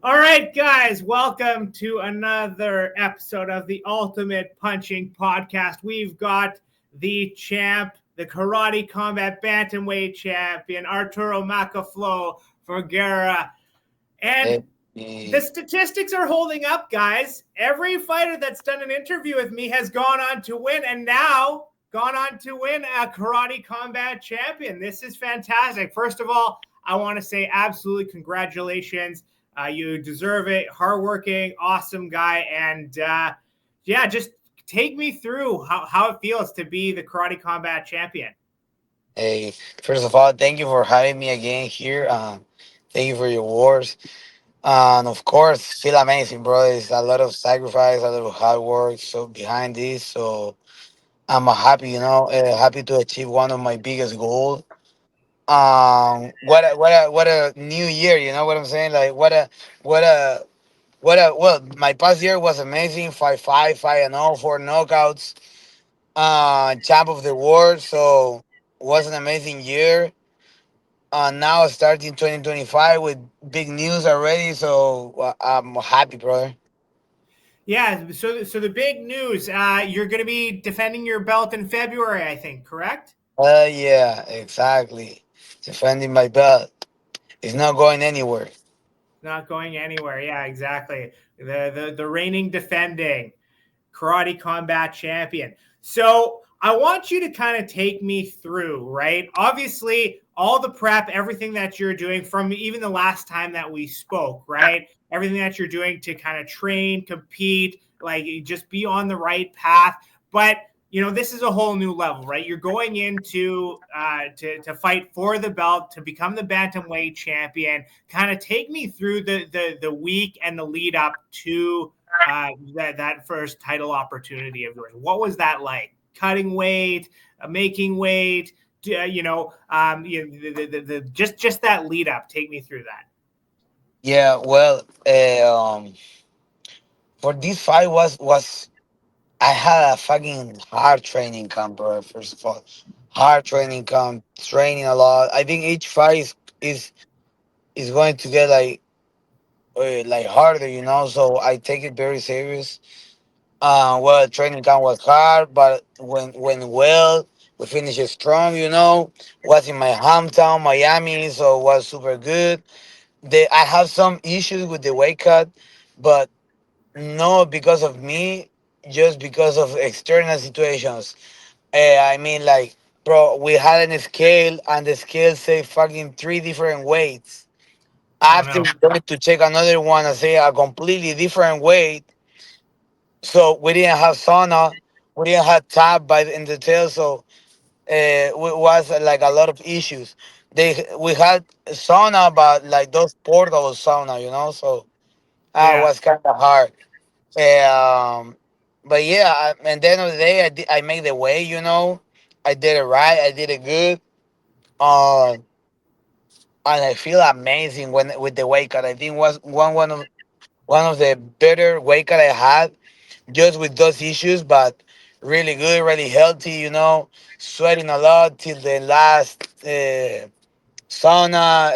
All right, guys, welcome to another episode of the Ultimate Punching Podcast. We've got the champ, the Karate Combat Bantamweight champion, Arturo Vergara. And Hey, the statistics are holding up, guys. Every fighter that's done an interview with me has gone on to win, and now gone on to win a Karate Combat champion. This is fantastic. First of all, I want to say absolutely congratulations. You deserve it. Hardworking, awesome guy. And yeah, just take me through how it feels to be the Karate Combat champion. hey, first of all, thank you for having me again here. Thank you for your words. And of course, feel amazing, bro. It's a lot of sacrifice, a lot of hard work so behind this. So I'm happy, happy to achieve one of my biggest goals. What a new year, you know what I'm saying? Like what a well, my past year was amazing. 5-5, 5-0, 4 knockouts. Champ of the world. So was an amazing year. Now starting 2025 with big news already. So I'm happy, brother. Yeah, so the big news, you're going to be defending your belt in February, I think, correct? Yeah, exactly. Defending my belt. It's not going anywhere. Not going anywhere. Yeah, exactly. The reigning defending Karate Combat champion. So I want you to kind of take me through, right? Obviously, all the prep, everything that you're doing from even the last time that we spoke, right? Everything that you're doing to kind of train, compete, like just be on the right path. But this is a whole new level, right? You're going into to fight for the belt to become the bantamweight champion. Kind of take me through the week and the lead up to that first title opportunity of yours. What was that like? Cutting weight, making weight, just that lead up. Take me through that. Yeah, well, for this fight was I had a fucking hard training camp, bro. First of all, hard training camp, training a lot. I think each fight is going to get like harder, So I take it very serious. Well, training camp was hard, but when well, we finished it strong, Was in my hometown, Miami, so it was super good. I have some issues with the weight cut, but not because of me, just because of external situations. I mean, like, bro, we had a scale, and the scale say fucking three different weights. Oh After no. we went to check another one and say a completely different weight, so we didn't have sauna, we didn't have tap in the tail, so was like a lot of issues. We had sauna, but like those portable sauna, so it Yeah. was kind of hard. Um, but yeah, at the end of the day, I made the way, I did it right, I did it good. Uh, and I feel amazing when with the weight cut. I think was one of the better weight cut I had just with those issues, but really good, really healthy, sweating a lot till the last sauna,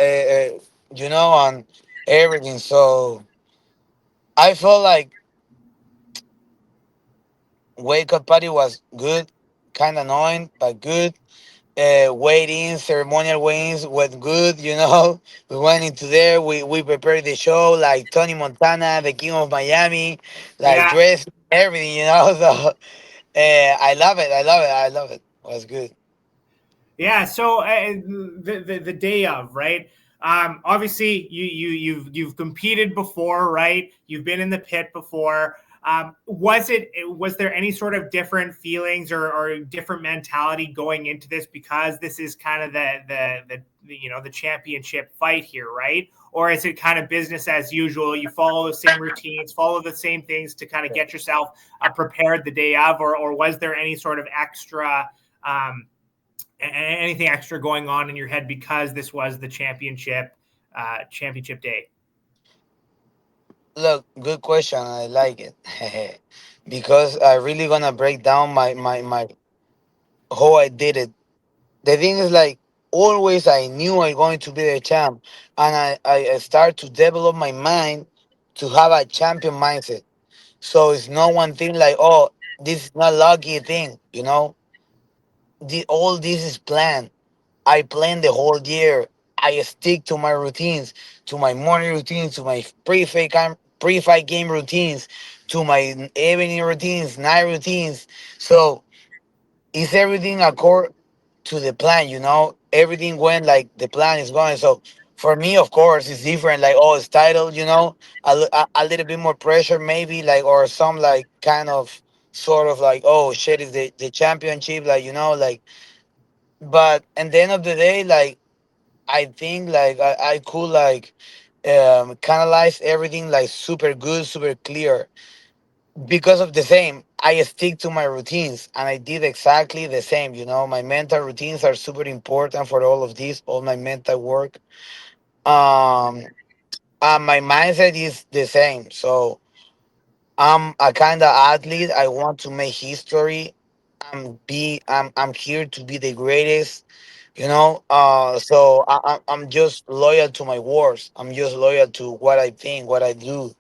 and everything. So I felt like wake up party was good, kind of annoying, but good. Weigh-ins, ceremonial weigh-ins went good, We went into there, we prepared the show like Tony Montana, the King of Miami, like Yeah. dress, everything, So I love it. I love it. I love it. It was good. Yeah. So the day of, right? Obviously, you've competed before, right? You've been in the pit before. Was there any sort of different feelings or different mentality going into this because this is kind of the championship fight here, right? Or is it kind of business as usual? You follow the same routines, follow the same things to kind of get yourself prepared the day of, or was there any sort of extra? Um, Anything extra going on in your head because this was the championship day? Look, good question. I like it because I really gonna break down my how I did it. The thing is like always I knew I going to be the champ, and I start to develop my mind to have a champion mindset. So it's not one thing like, oh, this is not lucky thing, you know. All this is planned. I plan the whole year. I stick to my routines, to my morning routines, to my pre-fight game routines, to my evening routines, night routines. So it's everything according to the plan, you know. Everything went like the plan is going. So for me, of course, it's different. Like, oh, it's titled, you know, a little bit more pressure, maybe, like, or some like kind of sort of like, oh shit, is the championship, like, you know, like. But at the end of the day, like, I think like I could like canalize everything like super good, super clear because of the same. I stick to my routines and I did exactly the same. You know, my mental routines are super important for all of this, all my mental work. Um, and my mindset is the same. So I'm a kind of athlete. I want to make history. I'm here to be the greatest, you know. So I'm just loyal to my words. I'm just loyal to what I think, what I do.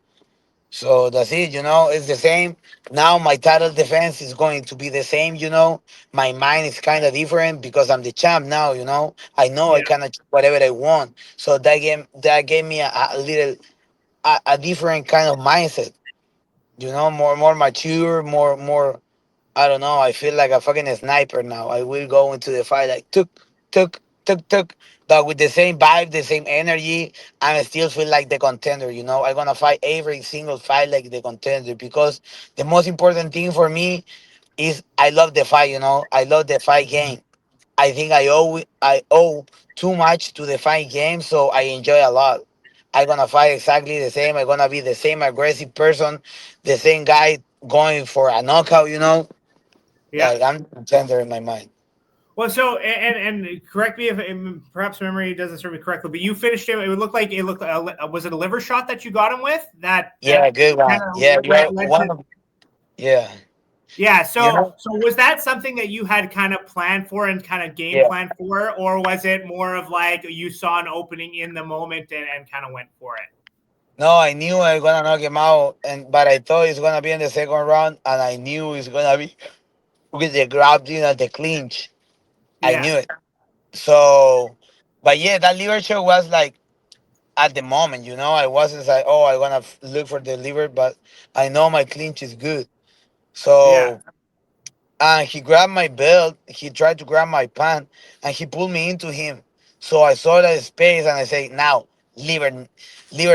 So that's it, you know. It's the same. Now my title defense is going to be the same, you know. My mind is kind of different because I'm the champ now, you know. I know I Yeah. can achieve whatever I want. So that gave me a little a different kind of mindset, you know, more mature, more. I don't know. I feel like a fucking sniper now. I will go into the fight like tuk, but with the same vibe, the same energy, and I still feel like the contender. You know, I'm gonna fight every single fight like the contender because the most important thing for me is I love the fight. You know, I love the fight game. I think I owe too much to the fight game, so I enjoy a lot. I'm gonna fight exactly the same. I'm gonna be the same aggressive person, the same guy going for a knockout. You know, Yeah. like I'm the contender in my mind. Well, so and correct me if perhaps memory doesn't serve me correctly, but you finished it. It would look like it looked. Was it a liver shot that you got him with? That Yeah, good kind one. of Yeah, led, you're led one to. of yeah. Yeah. You So know? was that something that you had kind of planned for and kind of game Yeah. plan for, or was it more of like you saw an opening in the moment and kind of went for it? No, I knew I was gonna knock him out, and but I thought it's gonna be in the second round, and I knew it's gonna be with the grab, you know, the clinch. I Yeah. knew it. So, but yeah, that liver shot was like at the moment, you know, I wasn't like, oh, I wanna look for the liver, but I know my clinch is good. Yeah. So, and he grabbed my belt, he tried to grab my pant, and he pulled me into him. So I saw that space, and I say, now liver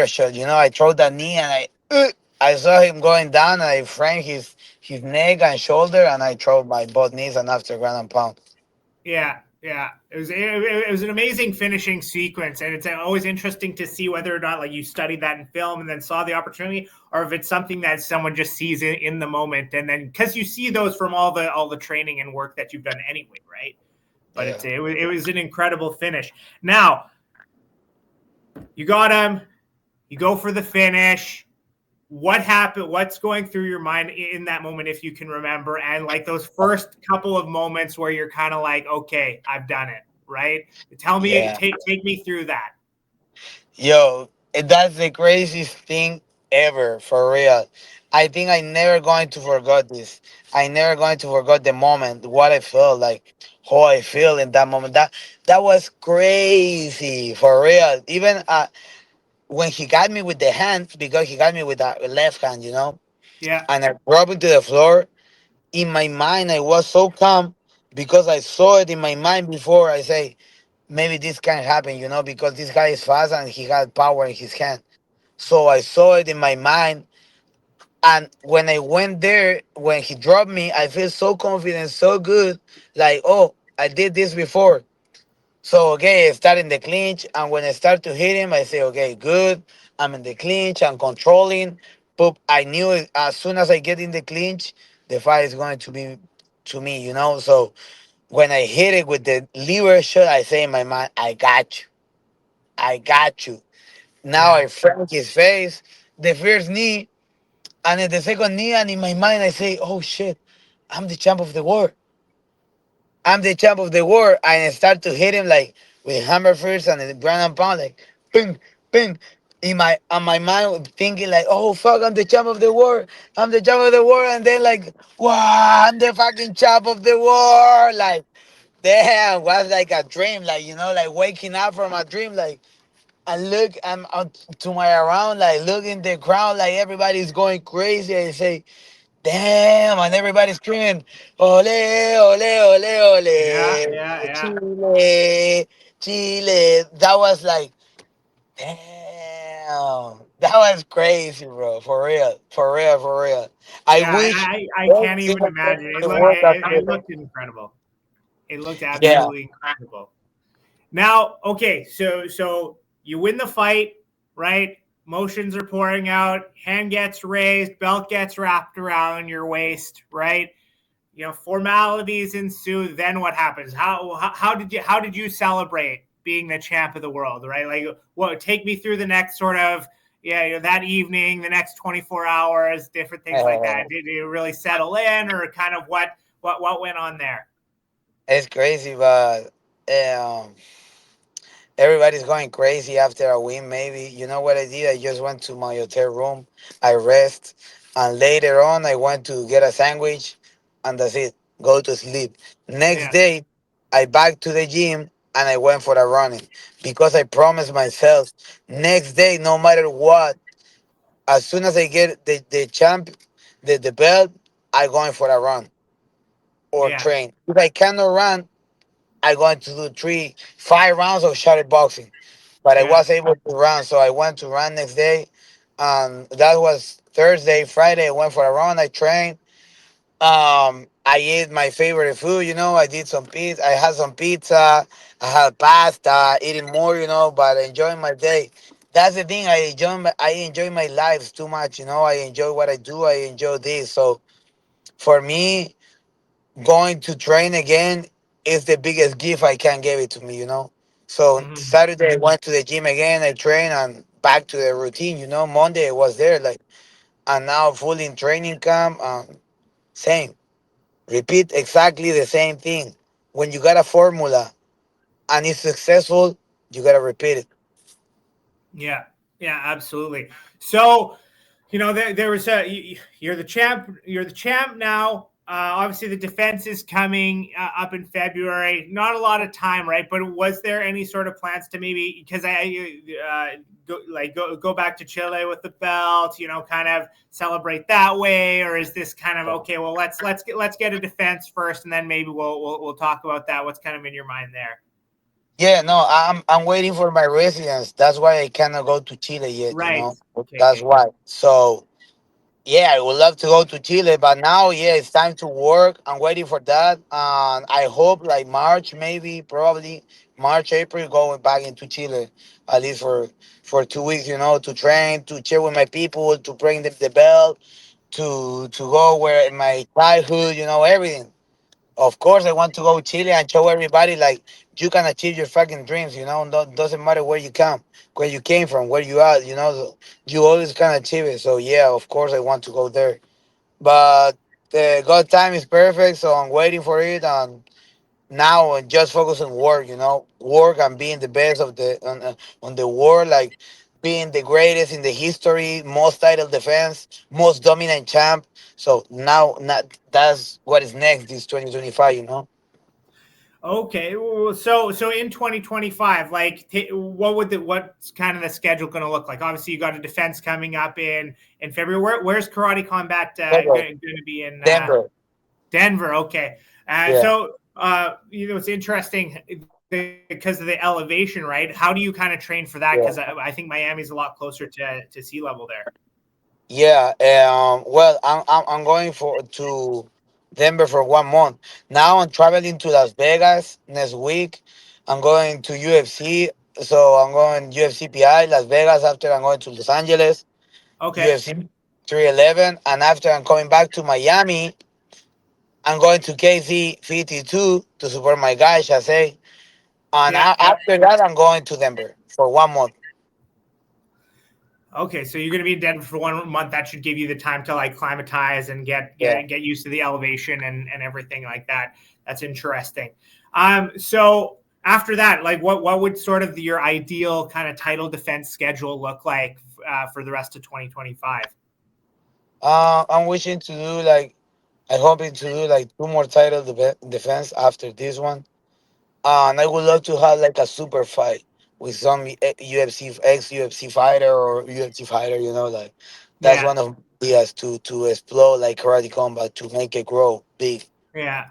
shot. You know, I throw that knee, and I saw him going down, and I framed his neck and shoulder, and I throw my both knees, and after ground and pound. Yeah, yeah. It was an amazing finishing sequence, and it's always interesting to see whether or not like you studied that in film and then saw the opportunity, or if it's something that someone just sees in the moment, and then because you see those from all the training and work that you've done anyway, right? But Yeah, it was an incredible finish. Now you got him. You go for the finish. What happened? What's going through your mind in that moment, if you can remember, and like those first couple of moments where you're kind of like, okay, I've done it, right? Tell me, yeah. take me through that. Yo, that's the craziest thing ever, for real. I think I never going to forget this. I never going to forget the moment, what I felt like, how I feel in that moment. That was crazy, for real. Even when he got me with the hand, because he got me with the left hand, you know, Yeah, and I dropped into the floor. In my mind, I was so calm because I saw it in my mind before. I say, maybe this can happen, you know, because this guy is fast and he had power in his hand. So I saw it in my mind. And when I went there, when he dropped me, I feel so confident, so good. Like, oh, I did this before. So, okay, I start in the clinch. And when I start to hit him, I say, okay, good. I'm in the clinch. I'm controlling. But I knew it, as soon as I get in the clinch, the fight is going to be to me, you know. So when I hit it with the liver shot, I say in my mind, I got you. I got you. Now yeah, I frank his face, the first knee, and in the second knee, and in my mind, I say, oh shit, I'm the champ of the world. I'm the champ of the world. And I start to hit him like with hammer first and then ground and pound, like, ping, ping. in my on my mind thinking like, oh fuck, I'm the champ of the world. I'm the champ of the world, and then like, wow, I'm the fucking champ of the world. Like, damn, was like a dream. Like, like waking up from a dream. Like, I look, I'm to my around, like looking the crowd, like everybody's going crazy. I say, damn, and everybody's screaming, ole, ole, ole, Yeah, ole, yeah, yeah, Chile, Chile. That was like, damn, that was crazy, bro. For real, for real, for real. I yeah. wish I every can't even single person imagine. in It the looked world that it feeling. looked incredible. It looked Yeah, absolutely incredible. Now, okay, so you win the fight, right? Motions are pouring out, hand gets raised, belt gets wrapped around your waist, right? Formalities ensue. Then what happens? How did you celebrate being the champ of the world, right? Like, what? Take me through the next sort of, yeah, that evening, the next 24 hours, different things like uh, that. Did you really settle in, or kind of what went on there? it's crazy, but um, everybody's going crazy after a win. Maybe you know what I did? I just went to my hotel room. I rest, and later on, I went to get a sandwich, and that's it. Go to sleep. Next Yeah, day, I back to the gym and I went for a running because I promised myself next day, no matter what, as soon as I get the champ, the belt, I going for a run or yeah, train. If I cannot run, I going to do 5 rounds of shuttle boxing. But I yeah, was able to run, so I went to run next day. That was Thursday. Friday, I went for a run. I trained. I ate my favorite food. I did some pizza. I had some pizza. I had pasta. Eating more. But enjoying my day. That's the thing. I enjoy my life too much. I enjoy what I do. I enjoy this. So for me, going to train again is the biggest gift I can give it to me. So mhm. Saturday I went to the gym again. I trained and back to the routine. Monday I was there like, and now full in training camp. Same. Repeat exactly the same thing. When you got a formula and it's successful, you gotta repeat it. Yeah, yeah, absolutely. So, there was you're the champ. You're the champ now. Obviously, the defense is coming up in February. Not a lot of time, right? But was there any sort of plans to maybe, because go back to Chile with the belt? Kind of celebrate that way, or is this kind of okay? Well, let's get a defense first, and then maybe we'll talk about that. What's kind of in your mind there? Yeah, no, I'm waiting for my residence. That's why I cannot go to Chile yet. Right. Okay. That's why. So yeah, I would love to go to Chile, but now, yeah, it's time to work. I'm waiting for that. And I hope like March, maybe, probably March, April, going back into Chile, at least for 2 weeks, to train, to chill with my people, to bring the belt, to go where in my childhood, everything. Of course, I want to go Chile and show everybody like you can achieve your fucking dreams. Doesn't matter where you came from, where you are. You always can achieve it. So yeah, of course, I want to go there. But the God time is perfect, so I'm waiting for it. And now I just focus on work. Work and being the best of on the world, like being the greatest in the history, most title defense, most dominant champ. So now, that's what is next. This 2025. Okay, well, so in 2025, like, what's kind of the schedule going to look like? Obviously, you got a defense coming up in February. Where's Karate Combat Denver. going to be in Denver. Denver? Okay, Yeah. it's interesting because of the elevation, right? How do you kind of train for that? Because Yeah. I think Miami's a lot closer to sea level there. Yeah. Well, I'm going to Denver for 1 month. Now I'm traveling to Las Vegas next week. I'm going to UFC. So I'm going UFC PI Las Vegas. After I'm going to Los Angeles Okay, UFC 311, and after I'm coming back to Miami, I'm going to KC 52 to support my guy Chase. And yeah, yeah. after that, I'm going to Denver for 1 month. Okay, so you're going to be in Denver for 1 month. That should give you the time to like climatize and get Yeah. get get used to the elevation and everything like that. That's interesting. So after that, like what would sort of your ideal kind of title defense schedule look like for the rest of 2025? I'm wishing to do like I hoping to do like two more title defense after this one. And I would love to have like a super fight with some UFC ex UFC fighter or UFC fighter. You know, like that's Yeah, one of my ideas to explode like karate combat to make it grow big. yeah.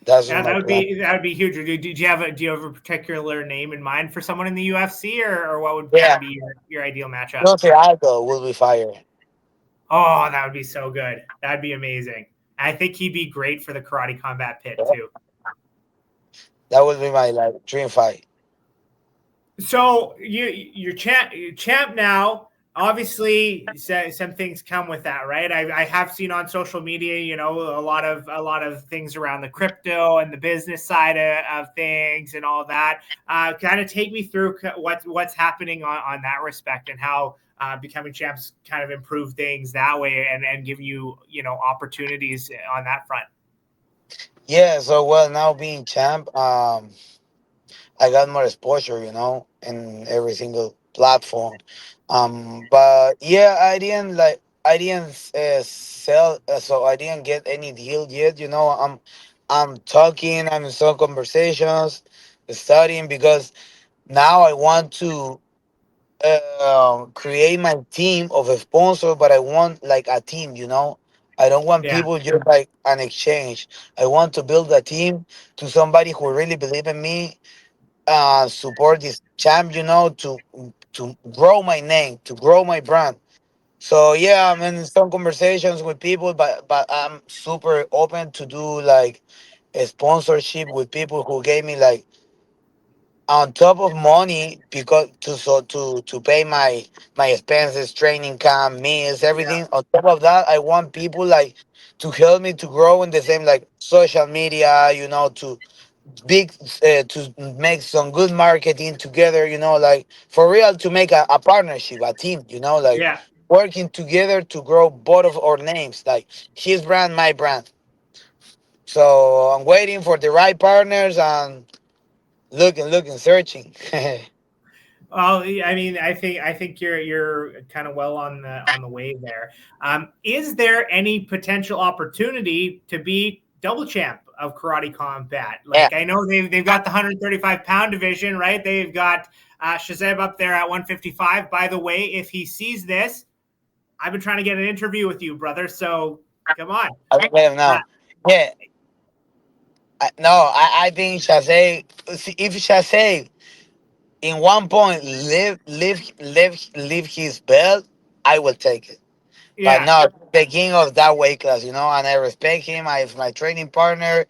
That's Yeah, my plan. that would be huge. Do you have a particular name in mind for someone in the UFC, or what would kind Yeah, of be your ideal matchup? Jose Aldo will be fire. Oh, that would be so good. That'd be amazing. I think he'd be great for the Karate Combat Pit too. That would be my like dream fight. So you're champ now. Obviously, some things come with that, right? I have seen on social media, a lot of things around the crypto and the business side of things and all that. Kind of take me through what's happening on that respect and how becoming champs kind of improve things that way and give you opportunities on that front. Yeah. So well, now being champ, I got more exposure, in every single platform. But yeah, I didn't sell, so I didn't get any deal yet. I'm talking, I'm in some conversations, studying because now I want to create my team of a sponsor, but I want like a team. I don't want Yeah, people just like an exchange. I want to build a team to somebody who really believe in me, support this champ, to grow my name, to grow my brand. So yeah, I'm in some conversations with people, but I'm super open to do like a sponsorship with people who gave me like on top of money because to pay my expenses, training camp, meals, yeah, everything. On top of that, I want people like to help me to grow in the same like social media, to big to make some good marketing together, like for real to make a partnership, a team, like yeah. working together to grow both of our names, like his brand, my brand. So I'm waiting for the right partners and looking, searching. Well, I mean, I think you're kind of well on the way there. Is there any potential opportunity to be double champ of Karate Combat? Yeah, Like I know they've got the 135-pound division, right? They've got Shazeb up there at 155. By the way, if he sees this, I've been trying to get an interview with you, brother. So come on. I will let him Uh, know. Yeah, no, I think Shasay, if Shasay in one point leave his belt, I will take it. But yeah, not the king of that weight class, and I respect him. He's my training partner,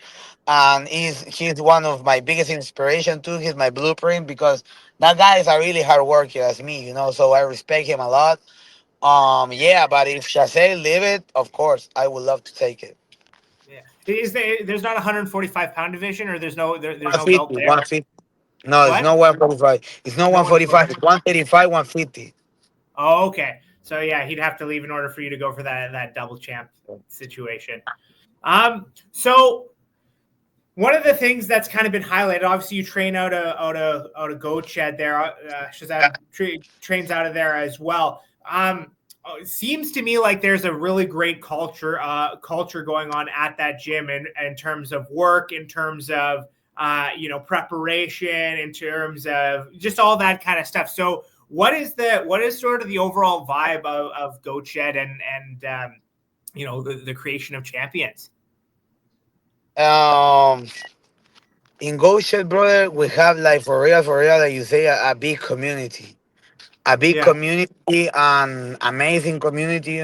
and he's one of my biggest inspiration too. He's my blueprint because that guy is a really hard worker as me, So I respect him a lot. Yeah, but if Shasay leave it, of course I would love to take it. yeah. There's not a 145-pound division, or there's no belt 150, there. 150. No, it's What? not 145. It's not No one. 145. It's 135, 150. Oh, okay. So yeah, he'd have to leave in order for you to go for that double champ situation. So one of the things that's kind of been highlighted, obviously, you train out of Goat Shed there. Shazam trains out of there as well. It seems to me like there's a really great culture going on at that gym in terms of work, in terms of preparation, in terms of just all that kind of stuff. So what is sort of the overall vibe of Goat Shed and the creation of champions? Um, in Goshen, brother, we have like for real, like you say, a big community, Yeah, and amazing community,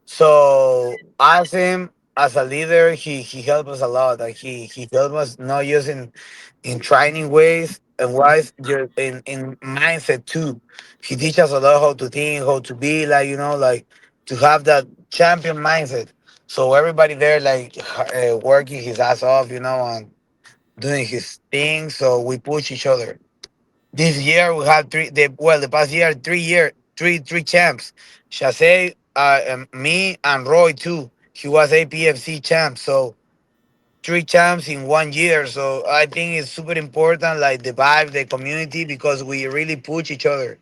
So as him as a leader, he helped us a lot. Like he helped us not just in training ways and wise, just in mindset too. He teaches us a lot how to think, how to be, like like to have that champion mindset. So everybody there like working his ass off, and doing his thing. So we push each other. This year we have the past year 3 champs. Shasay, me and Roy too. He was APFC champ. So three champs in 1 year. So I think it's super important, like the vibe, the community, because we really push each other.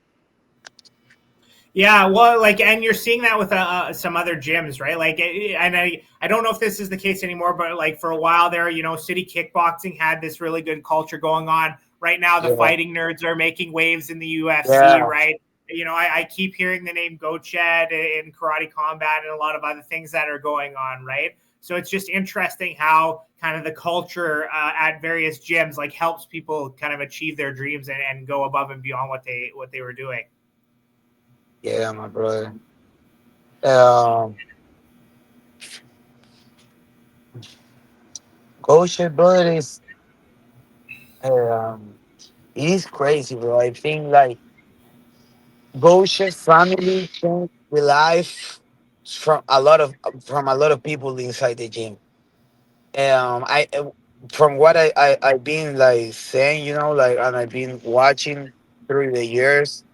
Yeah, well, like, and you're seeing that with some other gyms, right? Like, and I don't know if this is the case anymore, but like for a while there, City Kickboxing had this really good culture going on. Right now, the Yeah, fighting nerds are making waves in the UFC, yeah, right? I keep hearing the name Goched in Karate Combat and a lot of other things that are going on, right? So it's just interesting how kind of the culture at various gyms like helps people kind of achieve their dreams and go above and beyond what they were doing. yeah, my brother. Um, Coach, brother, is um, it is crazy, bro. I think like Goshen family changed the life from a lot of people inside the gym. I from what I've been like saying, like, and I've been watching through the years.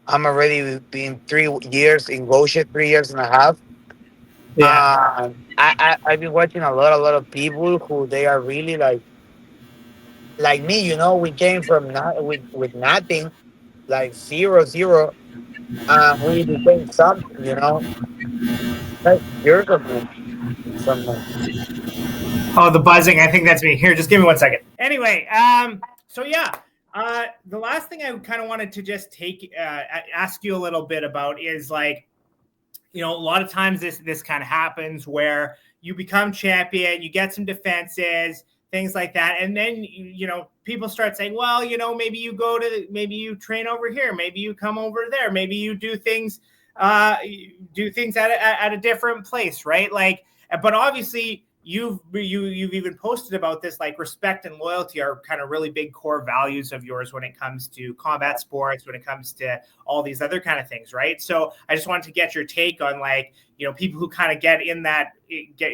I'm already been 3 years in Goshen, 3 years and a half. Yeah. I've been watching a lot of people who they are really like me. We came from not with nothing, like zero zero. We became something. Like years ago from Oh, the buzzing. I think that's me. Here, just give me 1 second. Anyway, so yeah, the last thing I kind of wanted to just ask you a little bit about is like, a lot of times this kind of happens where you become champion, you get some defenses, things like that, and then people start saying, well, maybe maybe you train over here, maybe you come over there, maybe you do things at a different place, right? Like, but obviously you've even posted about this, like respect and loyalty are kind of really big core values of yours when it comes to combat sports, when it comes to all these other kind of things, right? So I just wanted to get your take on, like, people who kind of get in that,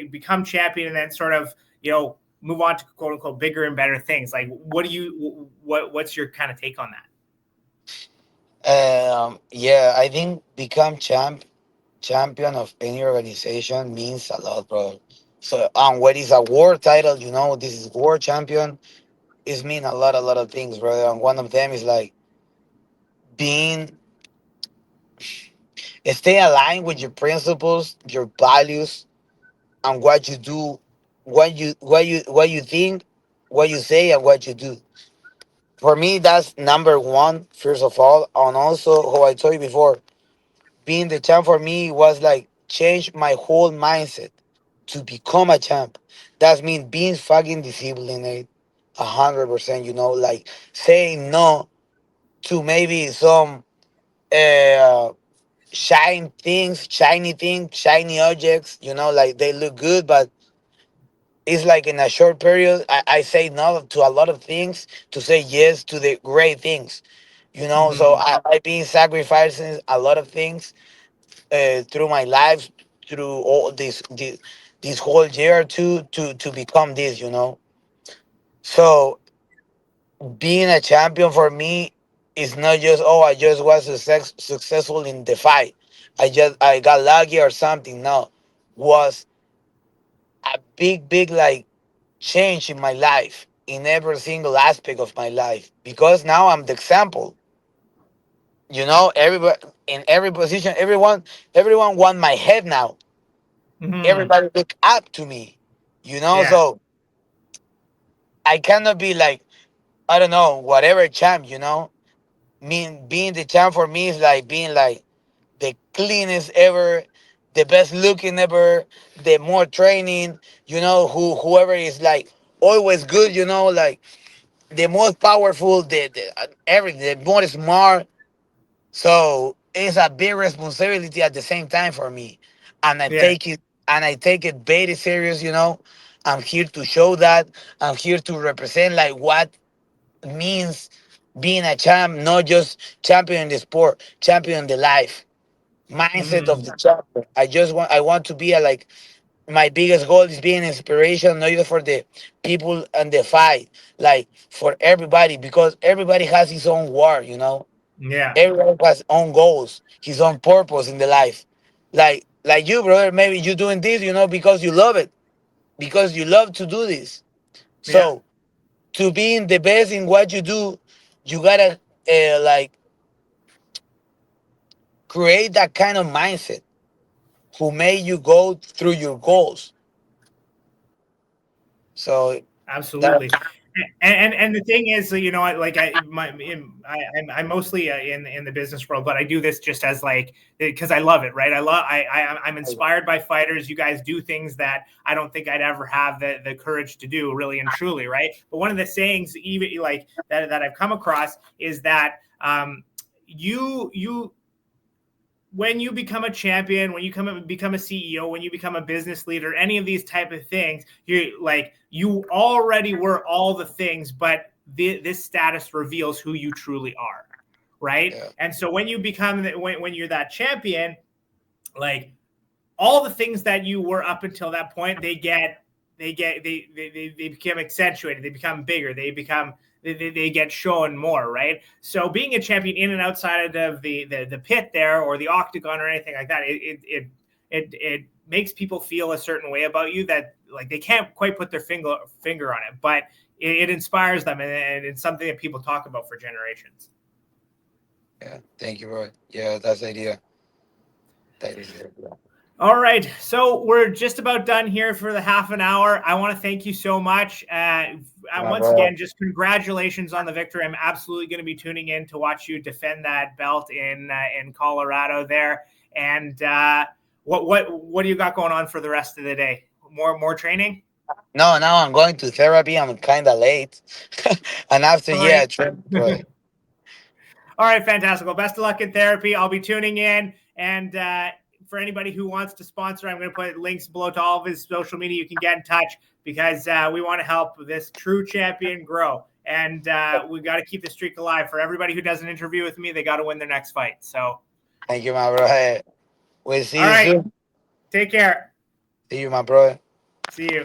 become champion and then sort of, move on to quote unquote bigger and better things. Like, what's your kind of take on that? yeah, I think become champion of any organization means a lot, bro. So what is a world title, this is world champion, is mean a lot of things, brother. And one of them is like being stay aligned with your principles, your values, and what you do, what you think, what you say, and what you do. For me, that's number one, first of all. And also, how I told you before, being the champ for me was like change my whole mindset to become a champ. That means being fucking disciplined, 100%. Like saying no to maybe some uh shiny things, shiny objects. Like they look good, but it's like in a short period. I say no to a lot of things to say yes to the great things. So Mm-hmm. I've been sacrificing a lot of things through my life, through all this whole year to become this. So being a champion for me is not just, oh, I just was successful in the fight. I got lucky or something. No, was a big like change in my life, in every single aspect of my life, because now I'm the example. Everybody in every position, everyone want my head now. Mm-hmm. Everybody look up to me. Yeah. So I cannot be like, I don't know, whatever champ. Mean being the champ for me is like being like the cleanest ever, the best looking ever, the more training. Whoever is like always good. Like the most powerful, the more smart. So it's a big responsibility at the same time for me, and Yeah. I take it very serious. I'm here to show that. I'm here to represent like what means being a champ, not just champion in the sport, champion in the life mindset of Mm-hmm. the champion. I want to be a, like, my biggest goal is being inspiration, not just for the people and the fight, like for everybody, because everybody has his own war. Yeah. Everyone has own goals, his own purpose in the life. Like you, brother, maybe you doing this, because you love it. because you love to do this. Yeah, So to being the best in what you do, you gotta like create that kind of mindset who made you go through your goals. So that absolutely. And the thing is, you know, like I'm mostly in the business world, but I do this just as like because I love it, right? I'm inspired by fighters. You guys do things that I don't think I'd ever have the courage to do, really and truly, right? But one of the sayings, even like that I've come across, is that you when you become a champion, when you become a CEO, when you become a business leader, any of these type of things, you already were all the things, but this status reveals who you truly are, right? yeah, And so when you become when you're that champion, like all the things that you were up until that point, they become accentuated, they become bigger, they get shown more, right? So being a champion in and outside of the pit there or the octagon or anything like that, it makes people feel a certain way about you that like they can't quite put their finger on it, but it inspires them, and it's something that people talk about for generations. yeah. Thank you, bro. Yeah, that's the idea. That is it. Yeah. All right, so we're just about done here for the half an hour. I want to thank you so much. My Once brother. again, just congratulations on the victory. I'm absolutely going to be tuning in to watch you defend that belt in Colorado there. And what do you got going on for the rest of the day? More training. No, now I'm going to therapy. I'm kind of late, and after All right. yeah, trip, bro. All right, fantastic. Well, best of luck in therapy. I'll be tuning in. And for anybody who wants to sponsor, I'm going to put links below to all of his social media. You can get in touch because we want to help this true champion grow. And we got to keep the streak alive. For everybody who does an interview with me, they got to win their next fight. So, Thank you, my brother. We'll see all you right. soon. Take care. See you, my brother. See you.